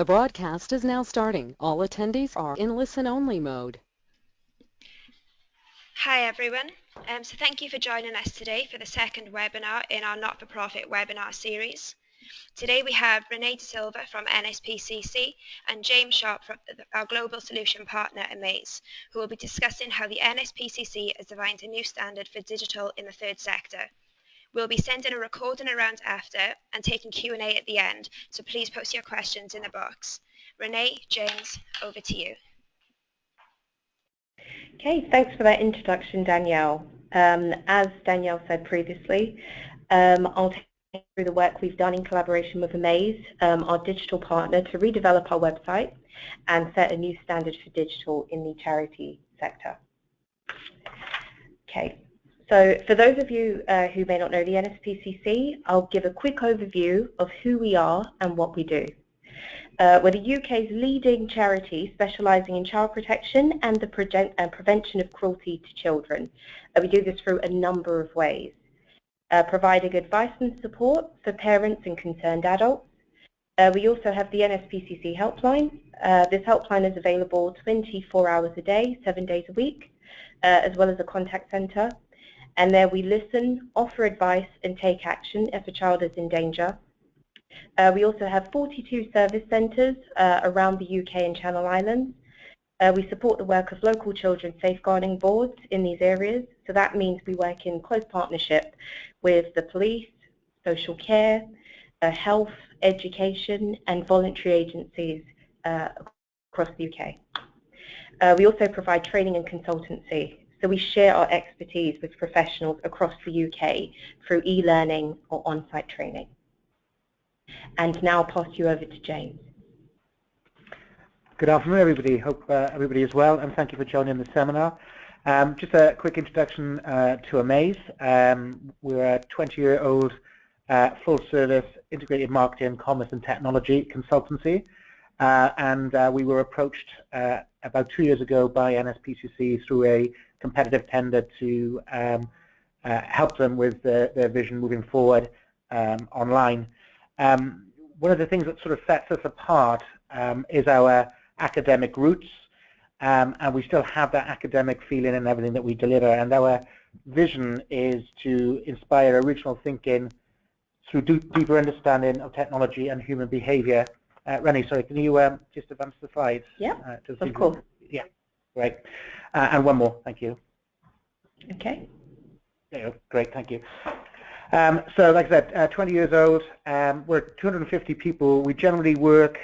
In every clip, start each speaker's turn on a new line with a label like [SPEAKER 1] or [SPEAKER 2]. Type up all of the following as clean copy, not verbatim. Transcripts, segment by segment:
[SPEAKER 1] The broadcast is now starting. All attendees are in listen-only mode.
[SPEAKER 2] Hi everyone, so thank you for joining us today for the second webinar in our not-for-profit webinar series. Today we have Renee De Silva from NSPCC and James Sharp from our global solution partner Amaze, who will be discussing how the NSPCC has defined a new standard for digital in the third sector. We'll be sending a recording around after and taking Q&A at the end, so please post your questions in the box. Renee, James, over to you.
[SPEAKER 3] Okay, thanks for that introduction, Danielle. As Danielle said previously, I'll take you through the work we've done in collaboration with Amaze, our digital partner, to redevelop our website and set a new standard for digital in the charity sector. Okay. So for those of you who may not know the NSPCC, I'll give a quick overview of who we are and what we do. We're the UK's leading charity specialising in child protection and the prevention of cruelty to children. We do this through a number of ways, providing advice and support for parents and concerned adults. We also have the NSPCC helpline. This helpline is available 24 hours a day, 7 days a week, as well as a contact centre. And there we listen, offer advice and take action if a child is in danger. We also have 42 service centres around the UK and Channel Islands. We support the work of local children's safeguarding boards in these areas. So that means we work in close partnership with the police, social care, health, education and voluntary agencies across the UK. We also provide training and consultancy. So we share our expertise with professionals across the UK through e-learning or on-site training. And now I'll pass you over to James.
[SPEAKER 4] Good afternoon, everybody. Hope everybody is well, and thank you for joining the seminar. Just a quick introduction to Amaze. We're a 20-year-old full-service integrated marketing, commerce and technology consultancy. We were approached about 2 years ago by NSPCC through a competitive tender to help them with their vision moving forward online. One of the things that sort of sets us apart is our academic roots, and we still have that academic feeling in everything that we deliver. And our vision is to inspire original thinking through deeper understanding of technology and human behaviour. Rennie, sorry, can you just advance the slides?
[SPEAKER 3] Yeah, of course.
[SPEAKER 4] Yeah, great. And one more, thank you.
[SPEAKER 3] Okay.
[SPEAKER 4] There you go. Great, thank you. So like I said, 20 years old, we're 250 people. We generally work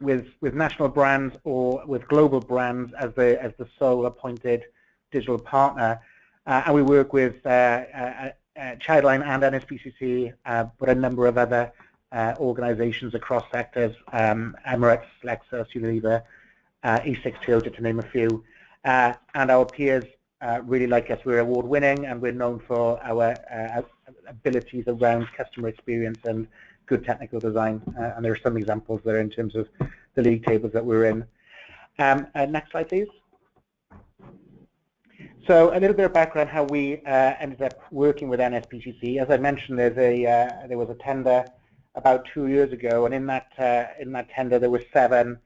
[SPEAKER 4] with national brands or with global brands as the sole appointed digital partner. And we work with Childline and NSPCC, but a number of other organisations across sectors, Emirates, Lexus, Unilever, E6 to name a few. And our peers really like us. We're award-winning and we're known for our abilities around customer experience and good technical design. And there are some examples there in terms of the league tables that we're in. Next slide, please. So a little bit of background how we ended up working with NSPCC. As I mentioned, there was a tender about 2 years ago, and in that tender there were 7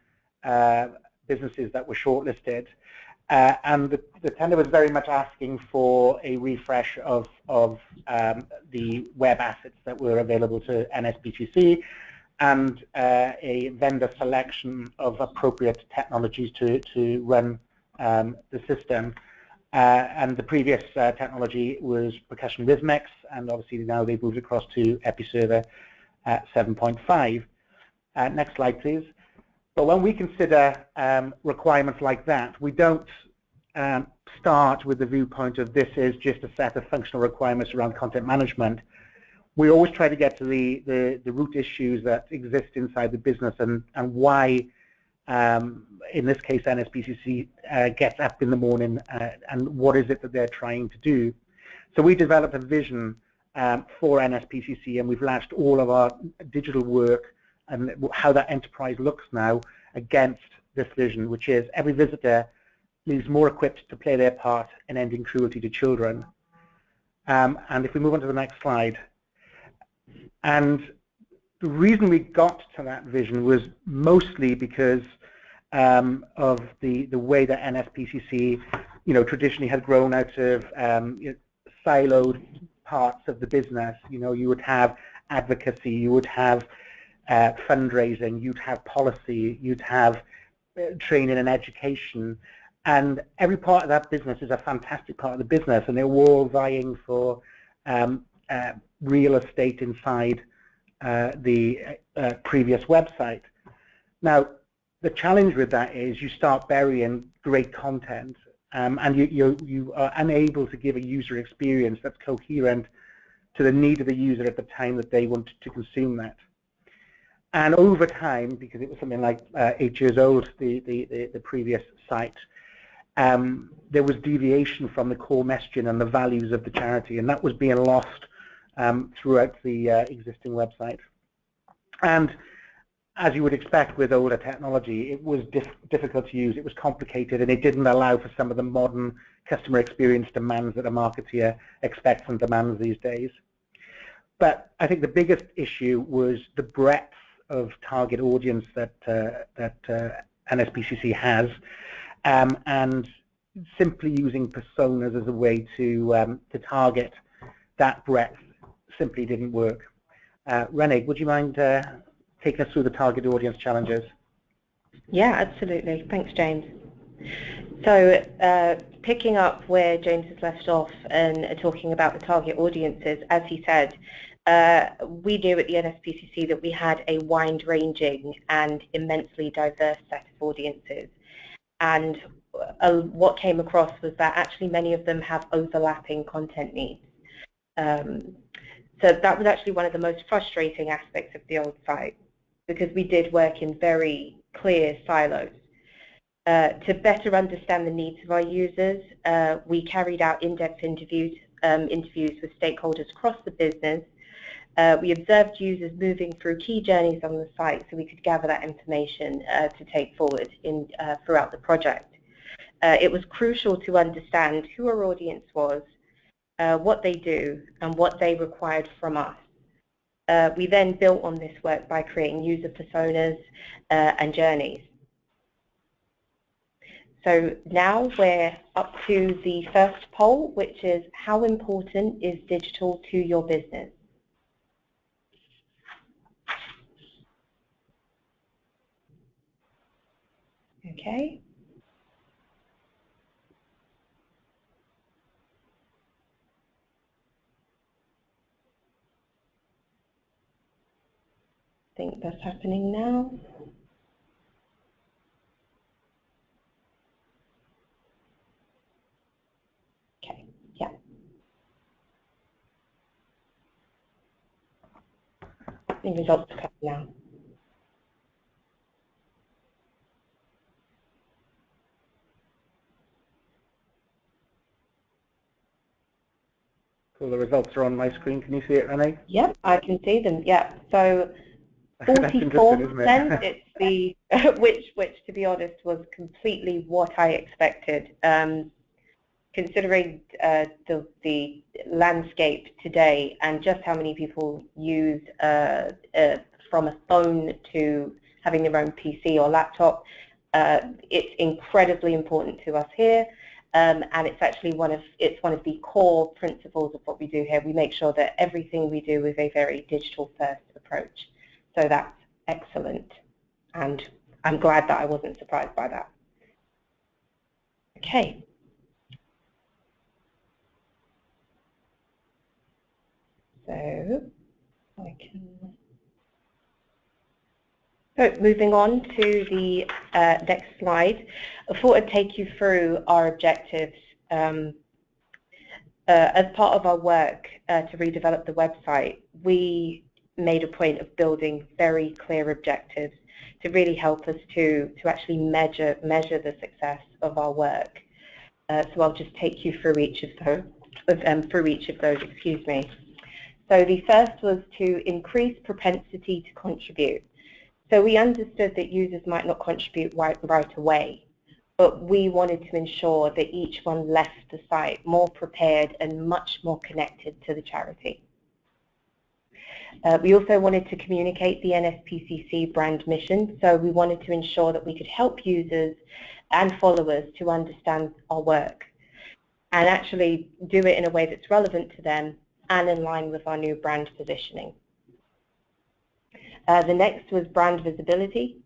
[SPEAKER 4] businesses that were shortlisted. And the tender was very much asking for a refresh of the web assets that were available to NSPCC and a vendor selection of appropriate technologies to run the system. And the previous technology was Percussion Rhythmix, and obviously now they've moved across to Episerver 7.5. Next slide, please. But when we consider requirements like that, we don't start with the viewpoint of this is just a set of functional requirements around content management. We always try to get to the root issues that exist inside the business and why, in this case, NSPCC gets up in the morning and what is it that they're trying to do. So we developed a vision for NSPCC, and we've latched all of our digital work and how that enterprise looks now against this vision, which is every visitor leaves more equipped to play their part in ending cruelty to children. And if we move on to the next slide, and the reason we got to that vision was mostly because of the way that NSPCC, traditionally had grown out of siloed parts of the business. You would have advocacy, you would have fundraising, you'd have policy, you'd have training and education, and every part of that business is a fantastic part of the business, and they're all vying for real estate inside the previous website. Now, the challenge with that is you start burying great content, and you are unable to give a user experience that's coherent to the need of the user at the time that they want to consume that. And over time, because it was something like 8 years old, the previous site, there was deviation from the core messaging and the values of the charity, and that was being lost throughout the existing website. And as you would expect with older technology, it was difficult to use, it was complicated, and it didn't allow for some of the modern customer experience demands that a marketeer expects and demands these days. But I think the biggest issue was the breadth of target audience that NSPCC has, and simply using personas as a way to target that breadth simply didn't work. Renee, would you mind taking us through the target audience challenges?
[SPEAKER 3] Yeah, absolutely. Thanks, James. So picking up where James has left off and talking about the target audiences, as he said, we knew at the NSPCC that we had a wide-ranging and immensely diverse set of audiences. And what came across was that actually many of them have overlapping content needs. So that was actually one of the most frustrating aspects of the old site, because we did work in very clear silos. To better understand the needs of our users, we carried out in-depth interviews with stakeholders across the business. We observed users moving through key journeys on the site so we could gather that information to take forward throughout the project. It was crucial to understand who our audience was, what they do, and what they required from us. We then built on this work by creating user personas and journeys. So now we're up to the first poll, which is how important is digital to your business? Okay. I think that's happening now. Okay, yeah. The results are coming now.
[SPEAKER 4] Cool, the results are on my screen. Can you see it, Renee?
[SPEAKER 3] Yep, I can see them. Yeah, so 44%. It's the which to be honest was completely what I expected. Considering the landscape today and just how many people use from a phone to having their own PC or laptop, it's incredibly important to us here. And it's actually one of the core principles of what we do here. We make sure that everything we do is a very digital-first approach. So that's excellent, and I'm glad that I wasn't surprised by that. Okay. So moving on to the next slide, I thought I'd take you through our objectives. As part of our work to redevelop the website, we made a point of building very clear objectives to really help us to actually measure the success of our work. So I'll just take you through each of those. Excuse me. So the first was to increase propensity to contribute. So we understood that users might not contribute right away, but we wanted to ensure that each one left the site more prepared and much more connected to the charity. We also wanted to communicate the NSPCC brand mission, so we wanted to ensure that we could help users and followers to understand our work and actually do it in a way that's relevant to them and in line with our new brand positioning. The next was brand visibility.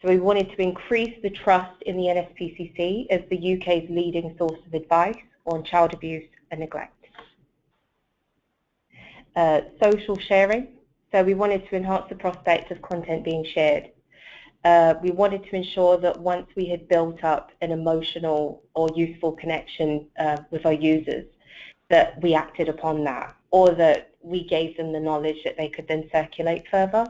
[SPEAKER 3] So we wanted to increase the trust in the NSPCC as the UK's leading source of advice on child abuse and neglect. Social sharing. So we wanted to enhance the prospect of content being shared. We wanted to ensure that once we had built up an emotional or useful connection with our users, that we acted upon that, or that we gave them the knowledge that they could then circulate further.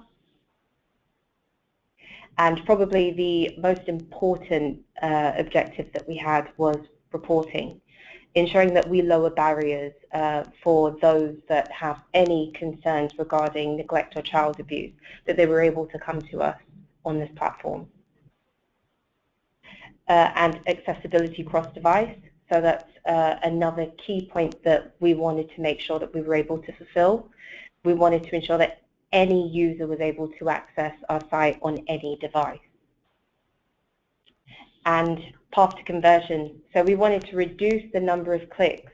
[SPEAKER 3] And probably the most important objective that we had was reporting, ensuring that we lower barriers for those that have any concerns regarding neglect or child abuse, that they were able to come to us on this platform. And accessibility cross-device, so that's another key point that we wanted to make sure that we were able to fulfill. We wanted to ensure that any user was able to access our site on any device. And path to conversion, so we wanted to reduce the number of clicks,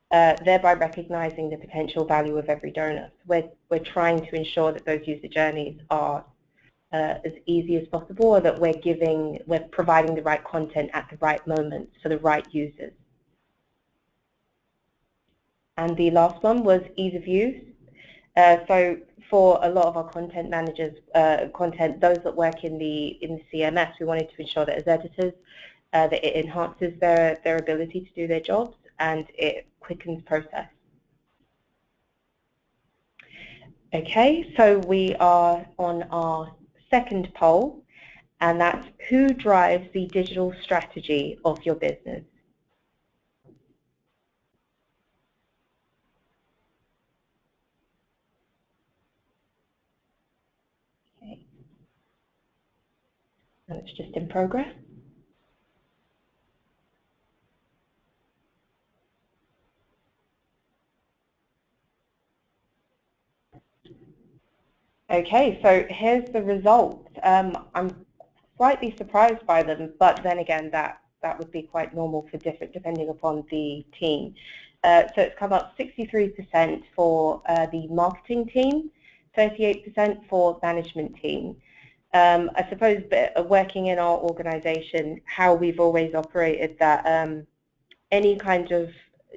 [SPEAKER 3] thereby recognizing the potential value of every donor. We're trying to ensure that those user journeys are as easy as possible, or that we're providing the right content at the right moment for the right users. And the last one was ease of use. So for a lot of our content managers, those that work in the CMS, we wanted to ensure that as editors, that it enhances their ability to do their jobs and it quickens process. Okay, so we are on our second poll, and that's who drives the digital strategy of your business? Okay. And it's just in progress. Okay, so here's the results. I'm slightly surprised by them, but then again, that would be quite normal for depending upon the team. So it's come up 63% for the marketing team, 38% for management team. I suppose working in our organisation, how we've always operated that any kind of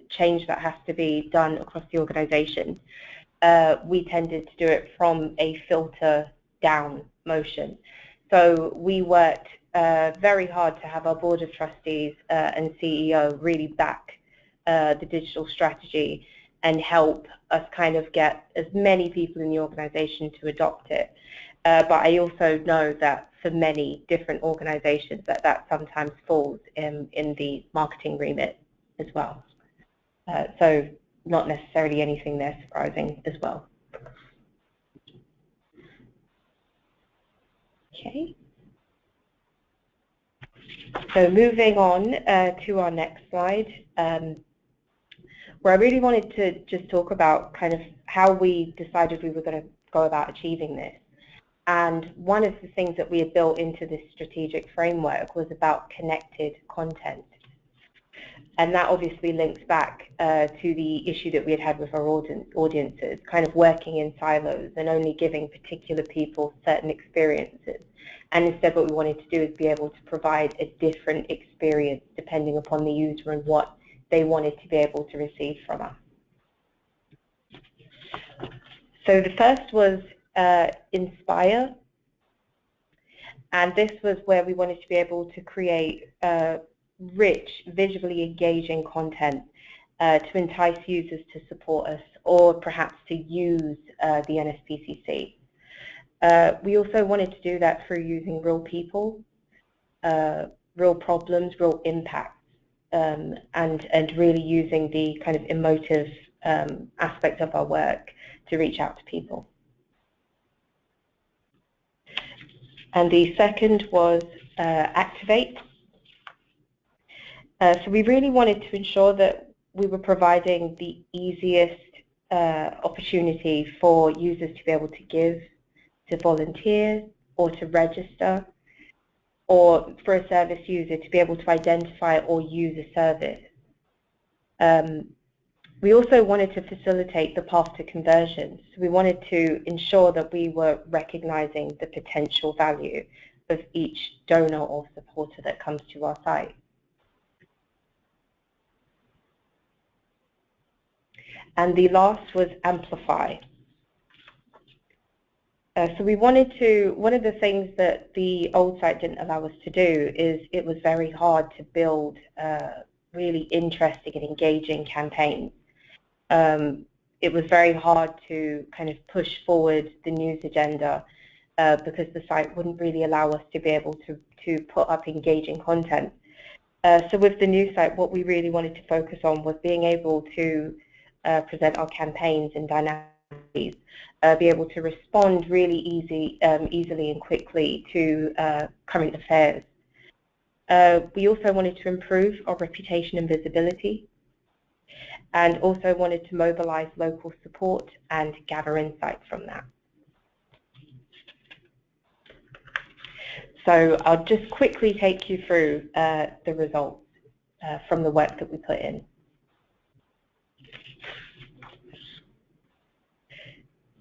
[SPEAKER 3] change that has to be done across the organisation, we tended to do it from a filter down motion. So we worked very hard to have our board of trustees and CEO really back the digital strategy and help us kind of get as many people in the organisation to adopt it. But I also know that for many different organisations that sometimes falls in the marketing remit as well. So not necessarily anything there surprising as well. Okay. So moving on to our next slide, where I really wanted to just talk about kind of how we decided we were going to go about achieving this. And one of the things that we had built into this strategic framework was about connected content. And that obviously links back to the issue that we had had with our audiences, kind of working in silos and only giving particular people certain experiences. And instead what we wanted to do is be able to provide a different experience depending upon the user and what they wanted to be able to receive from us. So the first was Inspire. And this was where we wanted to be able to create rich, visually engaging content to entice users to support us or perhaps to use the NSPCC. We also wanted to do that through using real people, real problems, real impacts, and really using the kind of emotive aspect of our work to reach out to people. And the second was Activate. So we really wanted to ensure that we were providing the easiest opportunity for users to be able to give, to volunteer, or to register, or for a service user to be able to identify or use a service. We also wanted to facilitate the path to conversion. So we wanted to ensure that we were recognizing the potential value of each donor or supporter that comes to our site. And the last was amplify. So we wanted to, one of the things that the old site didn't allow us to do is it was very hard to build really interesting and engaging campaigns. It was very hard to kind of push forward the news agenda because the site wouldn't really allow us to be able to put up engaging content. So with the new site, what we really wanted to focus on was being able to present our campaigns in dynamic ways, be able to respond really easily and quickly to current affairs. We also wanted to improve our reputation and visibility, and also wanted to mobilize local support and gather insights from that. So I'll just quickly take you through the results from the work that we put in.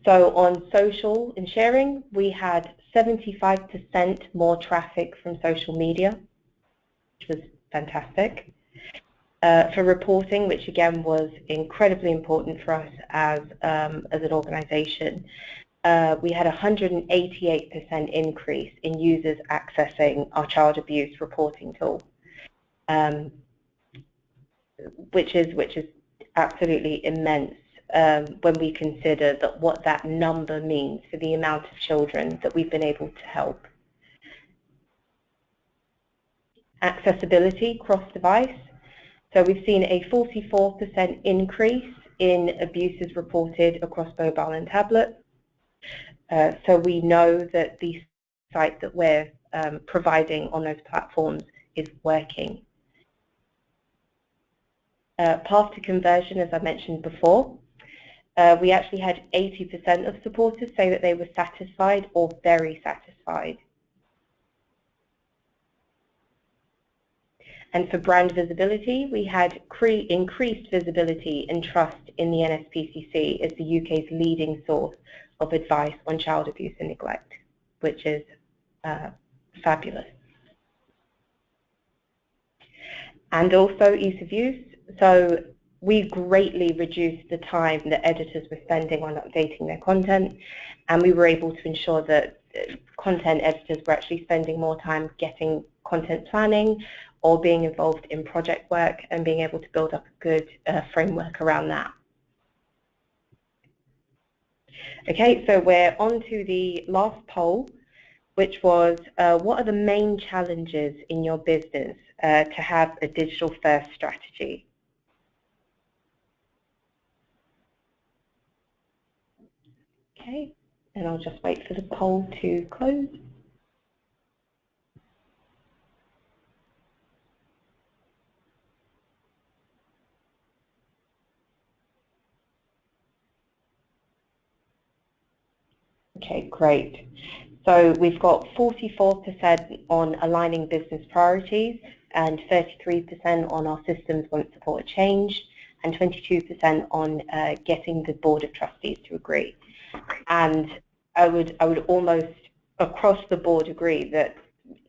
[SPEAKER 3] So on social and sharing, we had 75% more traffic from social media, which was fantastic. For reporting, which again was incredibly important for us as an organization, we had a 188% increase in users accessing our child abuse reporting tool, which is absolutely immense when we consider that what that number means for the amount of children that we've been able to help. Accessibility cross-device. So we've seen a 44% increase in abuses reported across mobile and tablet. So we know that the site that we're providing on those platforms is working. Path to conversion, as I mentioned before, we actually had 80% of supporters say that they were satisfied or very satisfied. And for brand visibility, we had increased visibility and trust in the NSPCC as the UK's leading source of advice on child abuse and neglect, which is fabulous. And also ease of use. So we greatly reduced the time that editors were spending on updating their content, and we were able to ensure that content editors were actually spending more time getting content planning or being involved in project work and being able to build up a good framework around that. Okay, so we're on to the last poll, which was what are the main challenges in your business to have a digital first strategy? Okay, and I'll just wait for the poll to close. Okay, great. So we've got 44% on aligning business priorities and 33% on our systems won't support a change and 22% on getting the Board of Trustees to agree. And I would almost across the board agree that,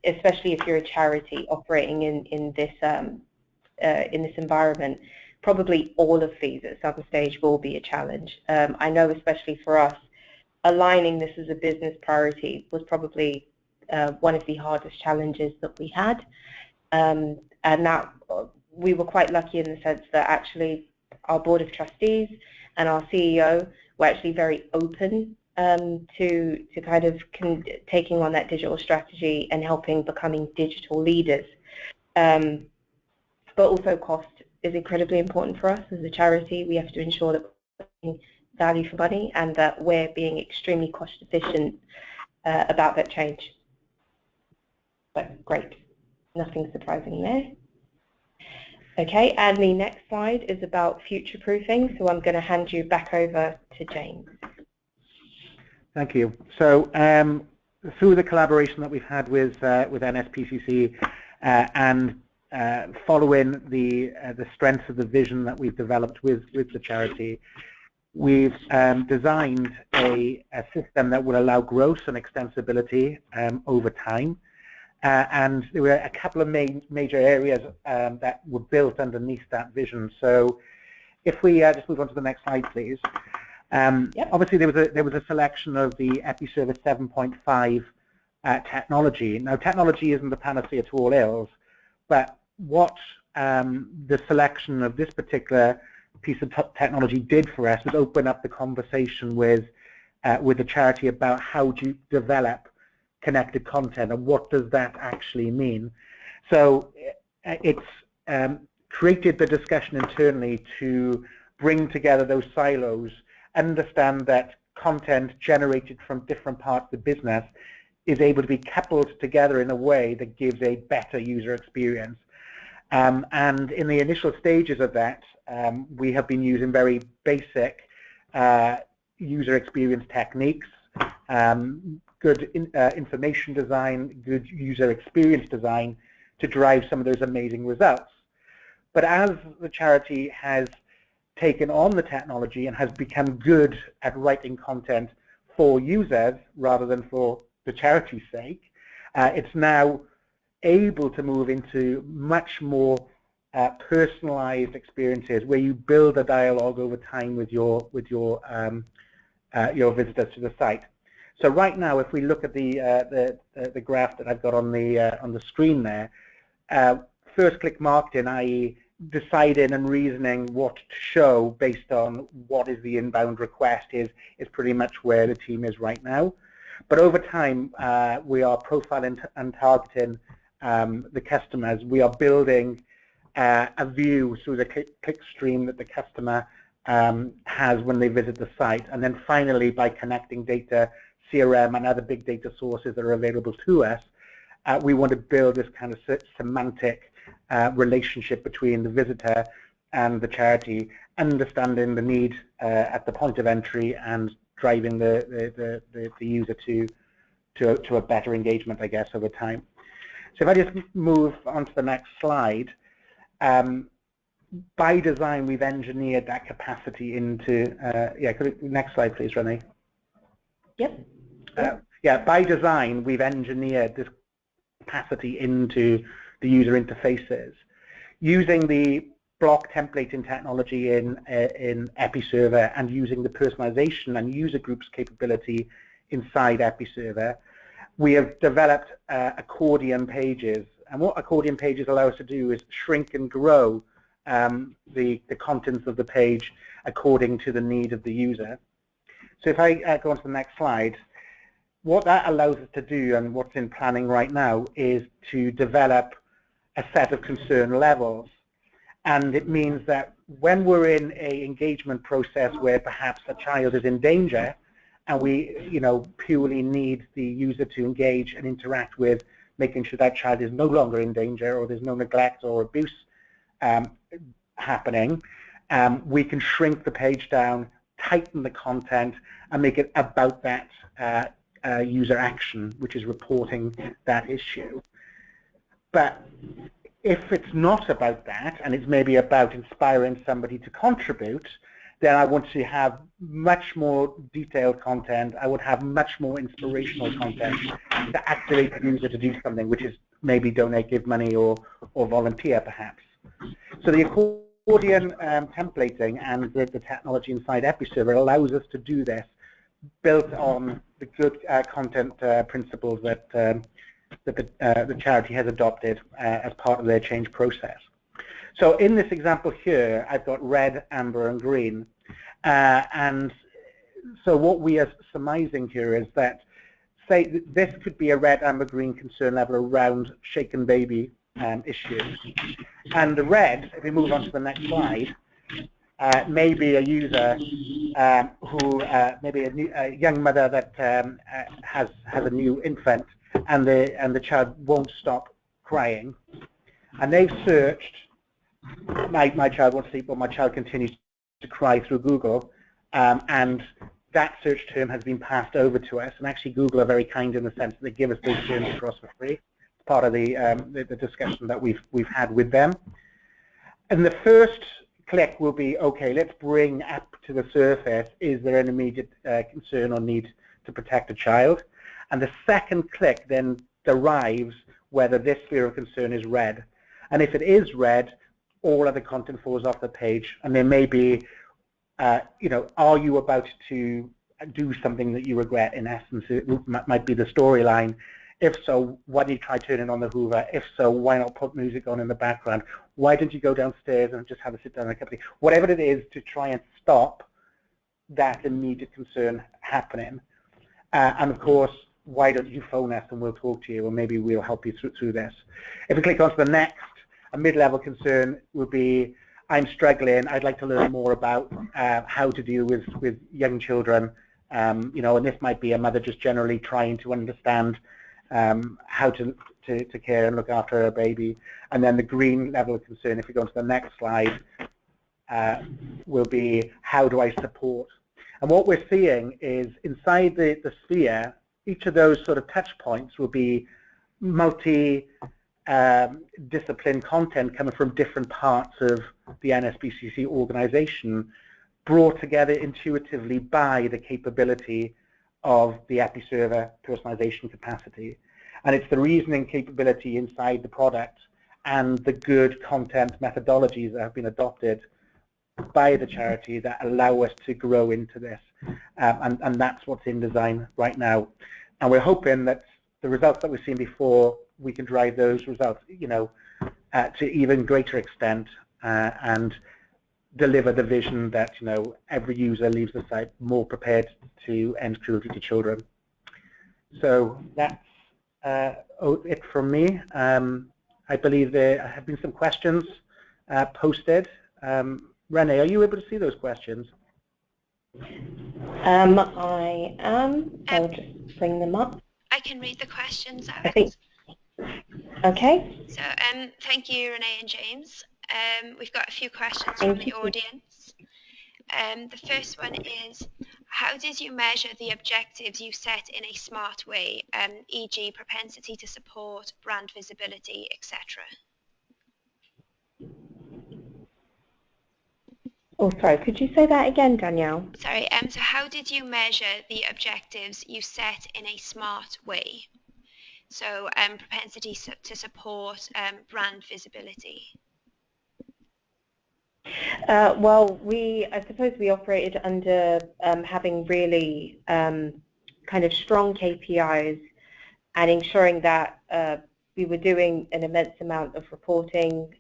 [SPEAKER 3] especially if you're a charity operating in this environment, probably all of these at some stage will be a challenge. I know, especially for us, aligning this as a business priority was probably one of the hardest challenges that we had, and that we were quite lucky in the sense that actually our Board of Trustees and our CEO were actually very open to kind of taking on that digital strategy and helping becoming digital leaders. But also cost is incredibly important for us as a charity. We have to ensure that we're getting value for money and that we're being extremely cost efficient about that change. But great, nothing surprising there. Okay, and the next slide is about future-proofing, so I'm going to hand you back over to James.
[SPEAKER 4] Thank you. So through the collaboration that we've had with NSPCC and following the strengths of the vision that we've developed with the charity, we've designed a system that will allow growth and extensibility over time. And there were a couple of major areas that were built underneath that vision. So if we just move on to the next slide, please. Yep. Obviously, there was a selection of the Episerver 7.5 technology. Now, technology isn't the panacea to all ills, but what the selection of this particular piece of technology did for us was open up the conversation with the charity about how do you develop connected content and what does that actually mean. So it's created the discussion internally to bring together those silos, understand that content generated from different parts of the business is able to be coupled together in a way that gives a better user experience. And in the initial stages of that, we have been using very basic user experience techniques, good information design, good user experience design to drive some of those amazing results. But as the charity has taken on the technology and has become good at writing content for users rather than for the charity's sake, it's now able to move into much more personalized experiences where you build a dialogue over time with your visitors to the site. So right now, if we look at the graph that I've got on the screen there, first click marketing, i.e. deciding and reasoning what to show based on what is the inbound request is pretty much where the team is right now. But over time, we are profiling and targeting the customers. We are building a view through the click stream that the customer has when they visit the site. And then finally, by connecting data, CRM and other big data sources that are available to us, we want to build this kind of semantic relationship between the visitor and the charity, understanding the need at the point of entry and driving the user to a better engagement, I guess, over time. So if I just move on to the next slide, by design, we've engineered that capacity into, next slide, please, Renee.
[SPEAKER 3] Yep.
[SPEAKER 4] By design, we've engineered this capacity into the user interfaces. Using the block templating technology in Episerver and using the personalization and user groups capability inside Episerver, we have developed accordion pages. And what accordion pages allow us to do is shrink and grow the contents of the page according to the need of the user. So if I go on to the next slide, what that allows us to do and what's in planning right now is to develop a set of concern levels. And it means that when we're in an engagement process where perhaps a child is in danger and we purely need the user to engage and interact with making sure that child is no longer in danger or there's no neglect or abuse happening, we can shrink the page down, tighten the content, and make it about that user action, which is reporting that issue. But if it's not about that, and it's maybe about inspiring somebody to contribute, then I want to have much more detailed content. I would have much more inspirational content to activate the user to do something, which is maybe donate, give money, or volunteer, perhaps. So the accordion templating and the technology inside Episerver allows us to do this, built on the good content principles that the charity has adopted as part of their change process. So in this example here, I've got red, amber, and green. And so what we are surmising here is that, say, this could be a red, amber, green concern level around shaken baby issues. And the red, if we move on to the next slide, maybe a user who, maybe a young mother that has a new infant, and the child won't stop crying, and they've searched my child won't sleep, or my child continues to cry through Google, and that search term has been passed over to us. And actually, Google are very kind in the sense that they give us those terms across for free. It's part of the discussion that we've had with them. And the first click will be, okay, let's bring up to the surface, is there an immediate concern or need to protect a child? And the second click then derives whether this sphere of concern is red. And if it is red, all of the content falls off the page, and there may be, you know, are you about to do something that you regret? In essence, it might be the storyline. If so, why did you try turning on the Hoover? If so, why not put music on in the background? Why didn't you go downstairs and just have a sit down and a cup of tea? Whatever it is, to try and stop that immediate concern happening. And of course, why don't you phone us and we'll talk to you, or maybe we'll help you through this. If we click on to the next, a mid-level concern would be, I'm struggling, I'd like to learn more about how to deal with young children. You know, and this might be a mother just generally trying to understand how to care and look after her baby. And then the green level of concern, if we go on to the next slide, will be, how do I support? And what we're seeing is, inside the sphere, each of those sort of touch points will be multi-discipline content coming from different parts of the NSPCC organization, brought together intuitively by the capability of the Episerver personalization capacity. And it's the reasoning capability inside the product and the good content methodologies that have been adopted by the charity that allow us to grow into this. And that's what's in design right now. And we're hoping that the results that we've seen before, we can drive those results, you know, to even greater extent, and deliver the vision that, you know, every user leaves the site more prepared to end cruelty to children. So that's it from me. I believe there have been some questions posted. Renee, are you able to see those questions?
[SPEAKER 3] I am. I'll just bring them up.
[SPEAKER 2] I can read the questions out.
[SPEAKER 3] I think. Okay.
[SPEAKER 2] So thank you, Renee and James. We've got a few questions from the audience. The first one is, how did you measure the objectives you set in a smart way, e.g. propensity to support, brand visibility, etc.?
[SPEAKER 3] Oh, sorry, could you say that again, Danielle?
[SPEAKER 2] Sorry, so how did you measure the objectives you set in a smart way? So propensity to support, brand visibility.
[SPEAKER 3] Well, I suppose we operated under having really kind of strong KPIs and ensuring that we were doing an immense amount of reporting,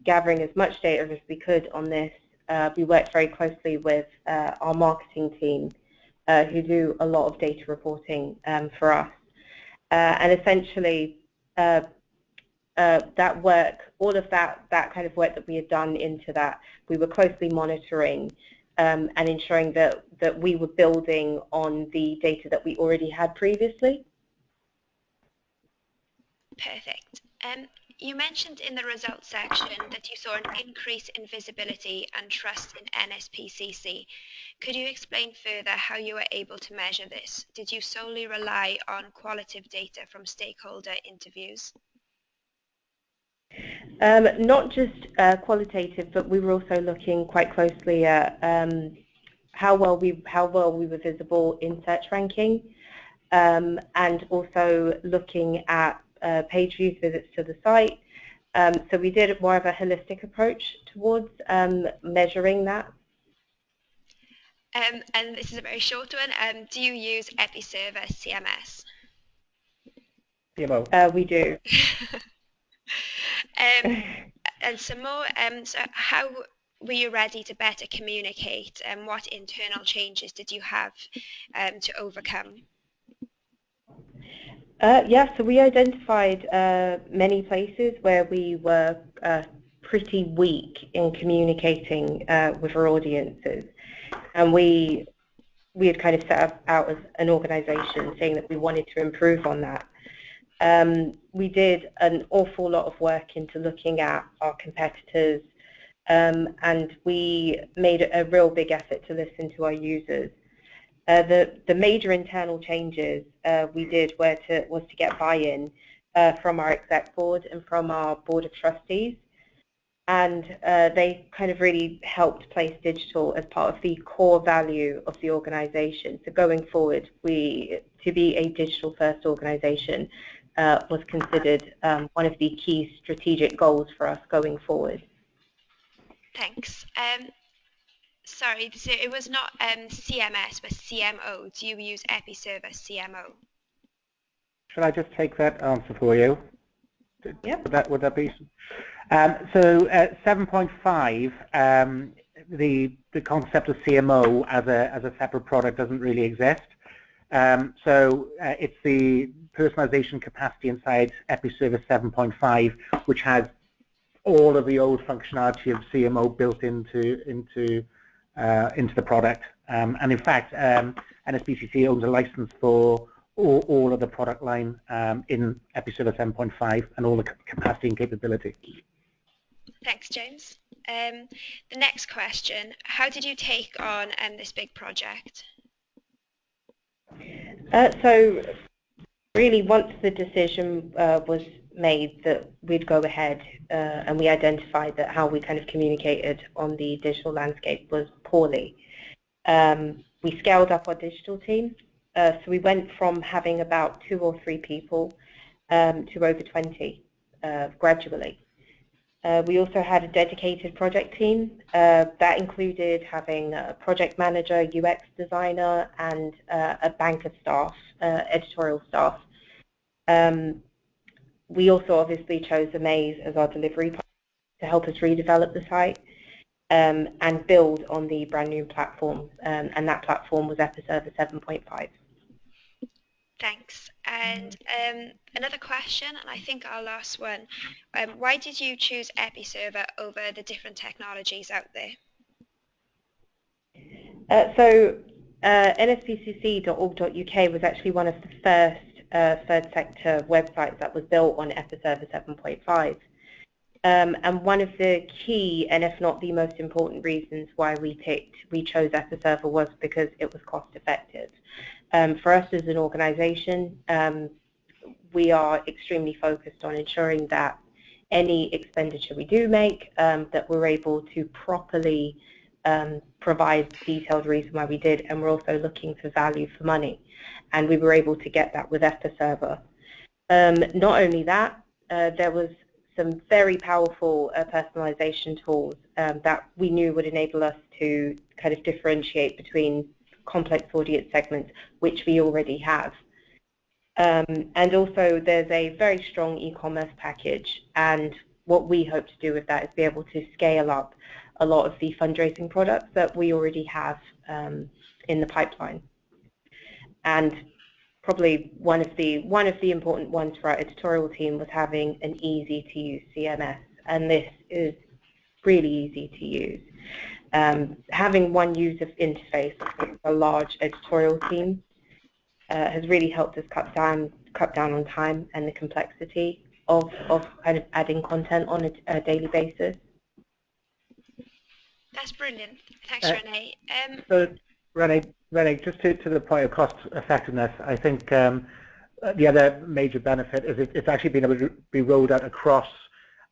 [SPEAKER 3] gathering as much data as we could on this. We worked very closely with our marketing team, who do a lot of data reporting for us. And essentially, that work, all of that kind of work that we had done into that, we were closely monitoring and ensuring that we were building on the data that we already had previously.
[SPEAKER 2] Perfect. You mentioned in the results section that you saw an increase in visibility and trust in NSPCC. Could you explain further how you were able to measure this? Did you solely rely on qualitative data from stakeholder interviews?
[SPEAKER 3] Not just qualitative, but we were also looking quite closely at how well we were visible in search ranking, and also looking at page views, visits to the site. So we did more of a holistic approach towards measuring that.
[SPEAKER 2] And this is a very short one. Do you use Episerver CMS?
[SPEAKER 3] We do.
[SPEAKER 2] And some more, so how were you ready to better communicate, and what internal changes did you have to overcome?
[SPEAKER 3] Yeah, so we identified many places where we were pretty weak in communicating with our audiences, and we had kind of set out as an organisation saying that we wanted to improve on that. we did an awful lot of work into looking at our competitors, and we made a real big effort to listen to our users. The major internal changes we did was to get buy-in from our exec board and from our board of trustees, and they kind of really helped place digital as part of the core value of the organization. So going forward, to be a digital-first organization was considered one of the key strategic goals for us going forward.
[SPEAKER 2] Thanks. Sorry, so it was not CMS, but CMO. Do you use Episerver CMO?
[SPEAKER 4] Should I just take that answer for you?
[SPEAKER 3] Yep.
[SPEAKER 4] Would that be? So 7.5, the concept of CMO as a separate product doesn't really exist. So it's the personalization capacity inside Episerver 7.5, which has all of the old functionality of CMO built into the product. And in fact, NSPCC owns a license for all of the product line in Episerver 7.5 and all the capacity and capability.
[SPEAKER 2] Thanks, James. The next question, how did you take on this big project?
[SPEAKER 3] So really, once the decision was made that we'd go ahead and we identified that how we kind of communicated on the digital landscape was poorly, we scaled up our digital team. So we went from having about 2 or 3 people to over 20 gradually. We also had a dedicated project team that included having a project manager, UX designer, and a bank of staff, editorial staff. We also obviously chose Amaze as our delivery partner to help us redevelop the site and build on the brand new platform, and that platform was Episerver 7.5.
[SPEAKER 2] Thanks. And another question, and I think our last one, why did you choose Episerver over the different technologies out there?
[SPEAKER 3] So nspcc.org.uk was actually one of the first third sector websites that was built on Episerver 7.5. And one of the key, and if not the most important reasons why we chose Episerver was because it was cost effective. For us as an organization, we are extremely focused on ensuring that any expenditure we do make, that we're able to properly provide detailed reason why we did, and we're also looking for value for money. And we were able to get that with Episerver. Not only that, there was some very powerful personalization tools that we knew would enable us to kind of differentiate between complex audience segments, which we already have. And also there's a very strong e-commerce package, and what we hope to do with that is be able to scale up a lot of the fundraising products that we already have in the pipeline. And probably one of the important ones for our editorial team was having an easy to use CMS, and this is really easy to use. Having one user interface for a large editorial team has really helped us cut down on time and the complexity of kind of adding content on a daily basis.
[SPEAKER 2] That's brilliant. Thanks, Renee.
[SPEAKER 4] So, Renee, just to the point of cost effectiveness, I think the other major benefit is it's actually been able to be rolled out across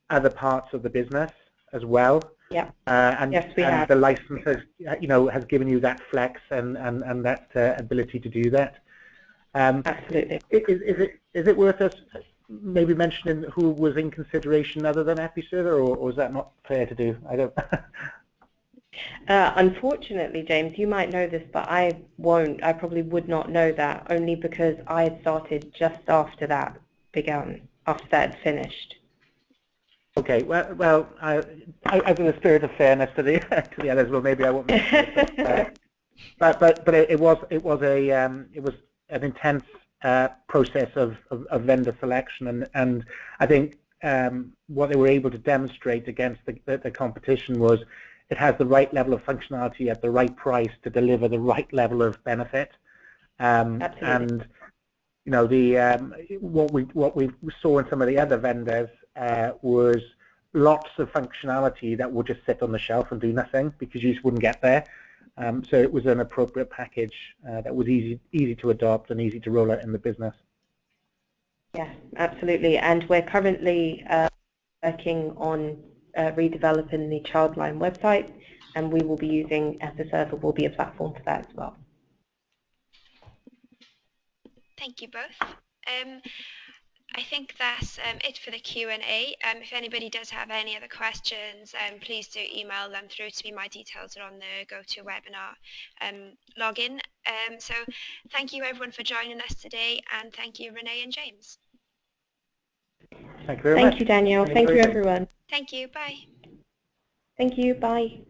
[SPEAKER 4] other parts of the business as well.
[SPEAKER 3] Yeah.
[SPEAKER 4] And,
[SPEAKER 3] yes, we have.
[SPEAKER 4] The license has given you that flex and that ability to do that.
[SPEAKER 3] Absolutely.
[SPEAKER 4] Is it worth us maybe mentioning who was in consideration other than Episerver, or is that not fair to do? I don't.
[SPEAKER 3] Unfortunately, James, you might know this, but I won't. I probably would not know that, only because I had started just after that began, after that had finished.
[SPEAKER 4] Okay. Well, I in the spirit of fairness to the others, well, maybe I won't mention it. But it was an intense process of vendor selection, and I think what they were able to demonstrate against the competition was it has the right level of functionality at the right price to deliver the right level of benefit. And you know, what we saw in some of the other vendors was lots of functionality that would just sit on the shelf and do nothing because you just wouldn't get there. So it was an appropriate package that was easy to adopt and easy to roll out in the business.
[SPEAKER 3] Yes, absolutely. And we're currently working on redeveloping the Childline website, and we will be using Episerver will be a platform for that as well.
[SPEAKER 2] Thank you both. I think that's it for the Q&A. If anybody does have any other questions, please do email them through to me. My details are on the GoToWebinar login. So thank you everyone for joining us today, and thank you Renee and James.
[SPEAKER 4] Thank you very much.
[SPEAKER 3] Thank you, Danielle. Thank you, everyone.
[SPEAKER 2] Thank you. Bye.
[SPEAKER 3] Thank you. Bye.